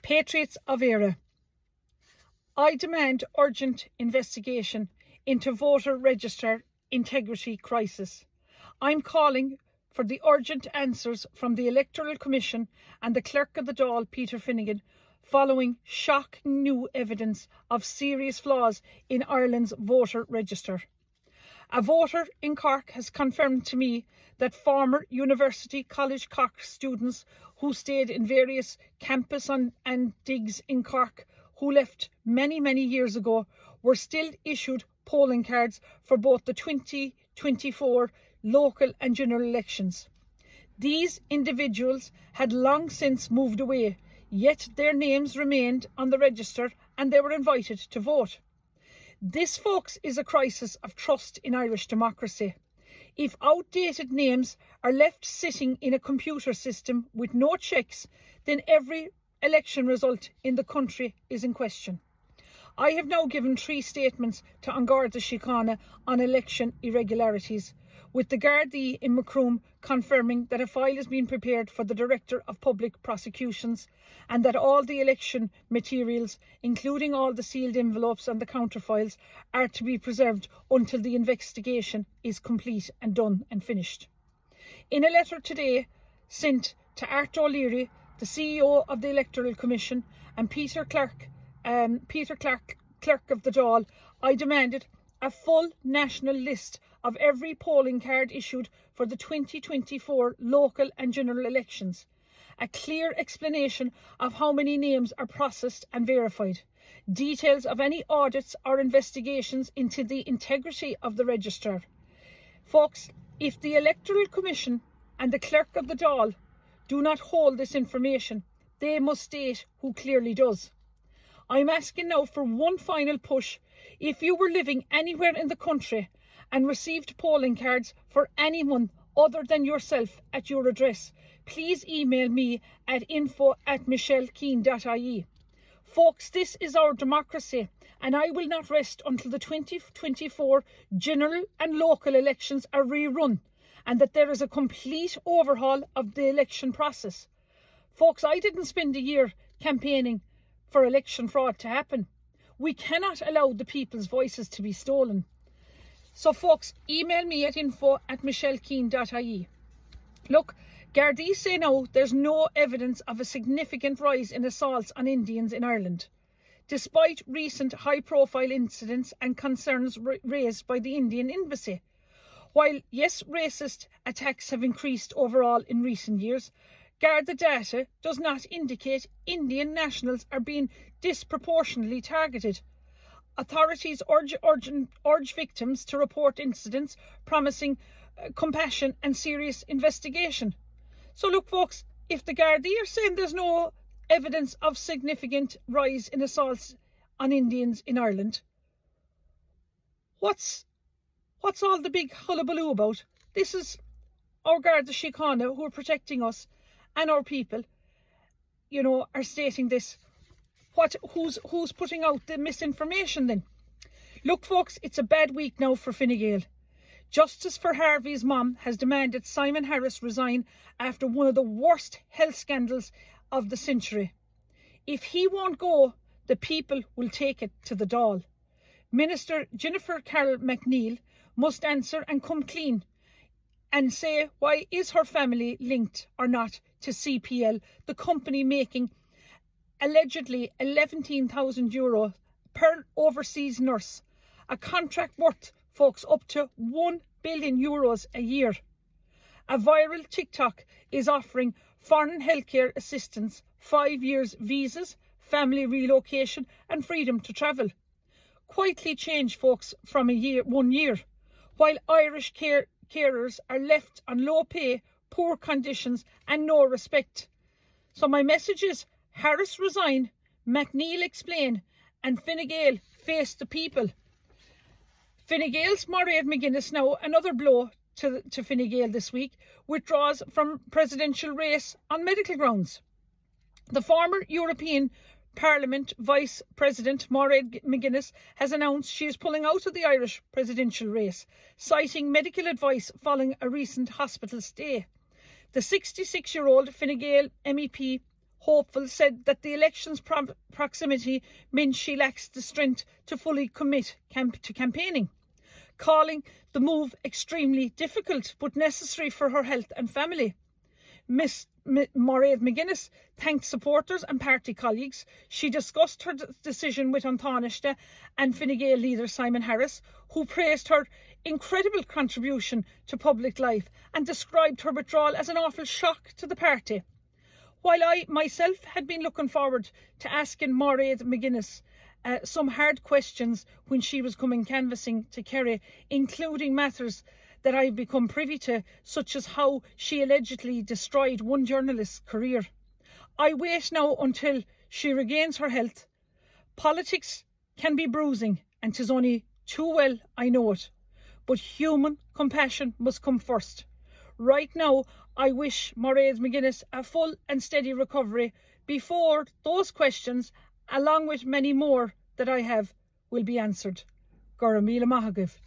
Patriots of Era, I demand urgent investigation into voter register integrity crisis. I'm calling for the urgent answers from the Electoral Commission and the Clerk of the Dáil, Peter Finnegan, following shocking new evidence of serious flaws in Ireland's voter register. A voter in Cork has confirmed to me that former University College Cork students who stayed in various campus and digs in Cork, who left many years ago, were still issued polling cards for both the 2024 local and general elections. These individuals had long since moved away, yet their names remained on the register and they were invited to vote. This, folks, is a crisis of trust in Irish democracy. If outdated names are left sitting in a computer system with no checks, then every election result in the country is in question. I have now given 3 statements to An Garda Síochána on election irregularities, with the Gardaí in Macroom confirming that a file is being prepared for the Director of Public Prosecutions and that all the election materials, including all the sealed envelopes and the counterfiles, are to be preserved until the investigation is complete and done and finished. In a letter today sent to Art O'Leary, the CEO of the Electoral Commission, and Peter Clark, Clerk of the Dáil, I demanded a full national list of every polling card issued for the 2024 local and general elections, a clear explanation of how many names are processed and verified, details of any audits or investigations into the integrity of the register. Folks, if the Electoral Commission and the Clerk of the Dáil do not hold this information, they must state who clearly does. I'm asking now for one final push. If you were living anywhere in the country and received polling cards for anyone other than yourself at your address, please email me at info@michellekeane.ie. Folks, this is our democracy, and I will not rest until the 2024 general and local elections are rerun and that there is a complete overhaul of the election process. Folks, I didn't spend a year campaigning for election fraud to happen. We cannot allow the people's voices to be stolen. So folks, email me at info@michellekeane.ie. Look, Gardaí say now there's no evidence of a significant rise in assaults on Indians in Ireland, despite recent high-profile incidents and concerns raised by the Indian embassy. While, yes, racist attacks have increased overall in recent years, Garda data does not indicate Indian nationals are being disproportionately targeted. Authorities urge victims to report incidents, promising compassion and serious investigation. So look, folks, if the Gardaí are saying there's no evidence of significant rise in assaults on Indians in Ireland, what's all the big hullabaloo about? This is our Garda Síochána who are protecting us and our people, are stating this. Who's putting out the misinformation then? Look, folks, it's a bad week now for Fine Gael. Justice for Harvey's mom has demanded Simon Harris resign after one of the worst health scandals of the century. If he won't go, the people will take it to the Dáil. Minister Jennifer Carroll McNeill must answer and come clean and say why is her family linked or not to CPL, the company making allegedly €11,000 per overseas nurse, a contract worth, folks, up to €1 billion a year. A viral TikTok is offering foreign healthcare assistance, 5 years visas, family relocation and freedom to travel. Quietly changed, folks, from 1 year, while Irish carers are left on low pay, poor conditions and no respect. So my message is, Harris resign, McNeill explain, and Fine Gael face the people. Fine Gael's Mairead McGuinness now, another blow to Fine Gael this week, withdraws from presidential race on medical grounds. The former European Parliament Vice President Mairead McGuinness has announced she is pulling out of the Irish presidential race, citing medical advice following a recent hospital stay. The 66-year-old Fine Gael MEP hopeful, said that the election's proximity meant she lacks the strength to fully commit to campaigning, calling the move extremely difficult but necessary for her health and family. Miss Mairead McGuinness thanked supporters and party colleagues. She discussed her decision with An Taoiseach and Fine Gael leader Simon Harris, who praised her incredible contribution to public life and described her withdrawal as an awful shock to the party. While I myself had been looking forward to asking Mairead McGuinness some hard questions when she was coming canvassing to Kerry, including matters that I've become privy to, such as how she allegedly destroyed one journalist's career. I wait now until she regains her health. Politics can be bruising, and 'tis only too well I know it. But human compassion must come first. Right now, I wish Mairead McGuinness a full and steady recovery before those questions, along with many more that I have, will be answered. Gora Míle Maith Agaibh.